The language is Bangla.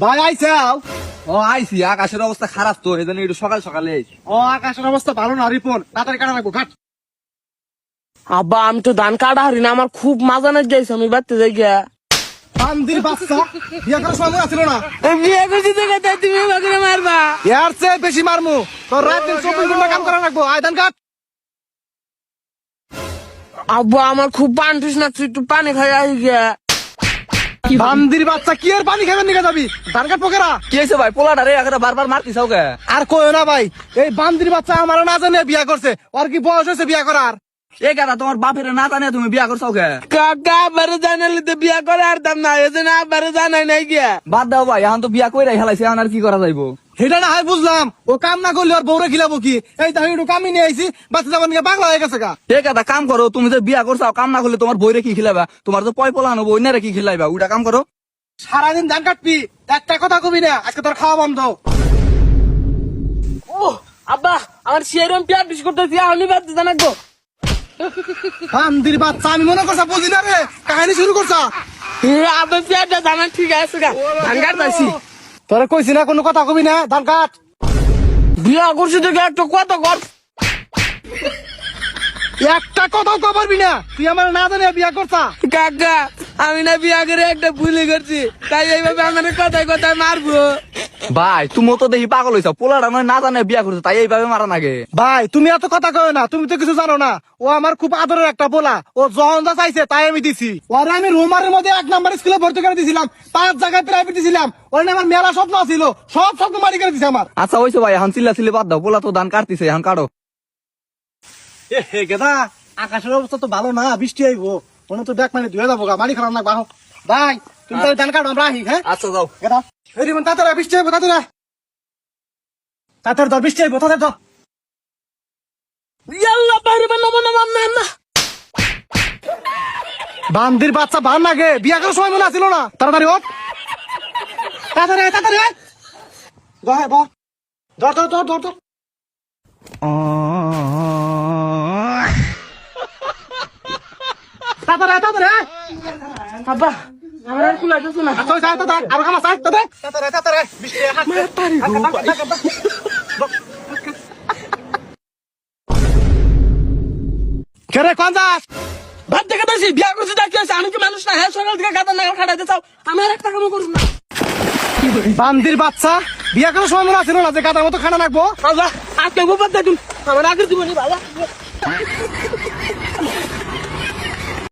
ভাই আইসাও। ও আইসি, আকাশের অবস্থা খারাপ তো, এই জন্য একটু সকাল সকালে আইছি। ও আকাশের অবস্থা ভালো না, রিপন তাড়াতাড়ি কাটা রাখবো ঘাট। আব্বা আমি তো ধান কাটা হারি না, আমার খুব মাজা না যাইছে, আমি বাড়তে যাই গিয়া। বান্দির বাচ্চা, বিয়ে করার সময় ছিল না। বিয়ে করছি তো কথা, তুমি বাকরে মারবা। এর চেয়ে বেশি মারমু, তোর রাত দিন 24 ঘন্টা কাম করা রাখবো। আয় ধান কাট। আব্বা আমার খুব পান টুস না, একটু পানি খাই আই গিয়া। বান্দির বাচ্চা, কি আর পানি খাবেন নিকে যাবি? ধান কাট পোকেরা। কি হয়েছে ভাই, পোলাটা রে একটা বারবার মারতিস ওকে? আর কইও না ভাই, এই বান্দির বাচ্চা আমার না জানে বিয়ে করছে। ওর কি বয়স হয়েছে বিয়ে করার? এই কথা তোমার বাপের না জানে তুমি বিয়া করছো ওকে? কাকা আব্বারে জানালে তো বিয়া করে আরতাম না, এজন্য আব্বারে জানাই নাই গিয়া। বাদ দাও ভাই, এখন তো বিয়া কইরাই হেলাইছে, এখন আর কি করা যাইবো? সেটা না হয় বুঝলাম, ও কাম না করলে ওর বউরে খিলাবো কি? এই তাহলে একটু কামি নিয়ে আইছি, বাচ্চা যাবার নিয়ে পাগলা হয়ে গেছে গা। এই কথা কাম করো, তুমি যে বিয়া করছো কাম না করলে তোমার বইরে কি খিলাবা? তোমার তো পয় পোলা আনবো, অন্যরে কি খিলাইবা? ওইটা কাম করো। সারাদিন ধান কাটবি, একটা কথা কবি না, আজকে তোর খাওয়া বন্ধ। ও আব্বা আমার সেরম পিয়া বিশ করতেছি, আমি বাড়তে জানাকবো। বান্দির বাচ্চা, আমি মনে করছা বুঝি না রে, কাহিনী শুরু করছা। আব্বা পিয়াটা জানা ঠিক আছে গা, ধান কাটতাছি। তোরা কইছি না কোনো কথা কবি না, ধান কাট। বিয়া করছি তো একটা কথা কর। একটা কথাও কবারবি না, তুই আমার না জানে বিয়া করছা। কাকা আমি না বিয়া করে একটা ভুলে করছি, তাই এইভাবে আমার কথায় কথায় মারবো। ভাই তুমি তো দেখি পাগল হইছো, পোলাটা নয় না জানে বিয়া করছো, তাই এইভাবে মারা নাগে? ভাই তুমি এত কথা কয় না, তুমি তো কিছু জানো না। ও আমার খুব আদরের একটা পোলা, ও যখন যা চাইছে তাই আমি দিছি। ওরে আমি রোমারের মধ্যে 1 নাম্বার স্কুলে ভর্তি করে দিয়েছিলাম, 5 জায়গায় প্রাইভেট দিছিলাম। ওরে আমার মেলা স্বপ্ন ছিল, সব স্বপ্ন মারি করে দিছে আমার। আচ্ছা হইছে ভাই, এখন চিল্লা চিল্লি বাদ দাও, পোলা তো ধান কাটতিছে, এখন কাটো। হে গেদা, আকাশের অবস্থা তো ভালো না, বৃষ্টি আইবো, মনে তো দেখ মানে ধুয়ে যাবো গা, মারি খারাপ না বাহ। ভাই তুমি তাহলে ধান কাটো, আমরা আহি। হ্যাঁ আচ্ছা যাও। গেদা এই রিমন তাড়াতাড়ি আয়, বৃষ্টি আইবো, তাড়াতাড়ি আয়। তাড়াতাড়ি ধর, বৃষ্টি আইবো, তাড়াতাড়ি ধর। ইয়াল্লা বাইরে বানাবো না মান্না না। বান্দির বাচ্চা ভাল লাগে, বিয়া করার সময় মনে আছিল না। তাড়াতাড়ি হোক, তাড়াতাড়ি আয়, তাড়াতাড়ি আয়। ধর ধর ধর ধর ধর ধর। তাড়াতাড়ি আয়, তাড়াতাড়ি আয়। আব্বা আমার আর কুলাইতেছে না। আচ্ছা, ওই আয়, তাড়াতাড়ি, আরো খামাস, আয়, তাড়াতাড়ি, তাড়াতাড়ি, তাড়াতাড়ি আয়। বৃষ্টি আয়, হাত, হাত, হাত, হাত, হাত। কে রে, কোন যাস? ভাত দেখে দেখছি বিয়া করছি দেখতে আছে, আমি কি মানুষ না? হ্যাঁ সকাল থেকে গাদা নাগাল খাটাইতে চাও, আমি আর একটা কামও করব না। বান্দির বাচ্চা, বিয়া করার সময় মনে আছিল না যে গাদার মতো খানা রাখবো। আব্বা আজকে গোপাত দেখুন আমার আগের জীবনে ভালো।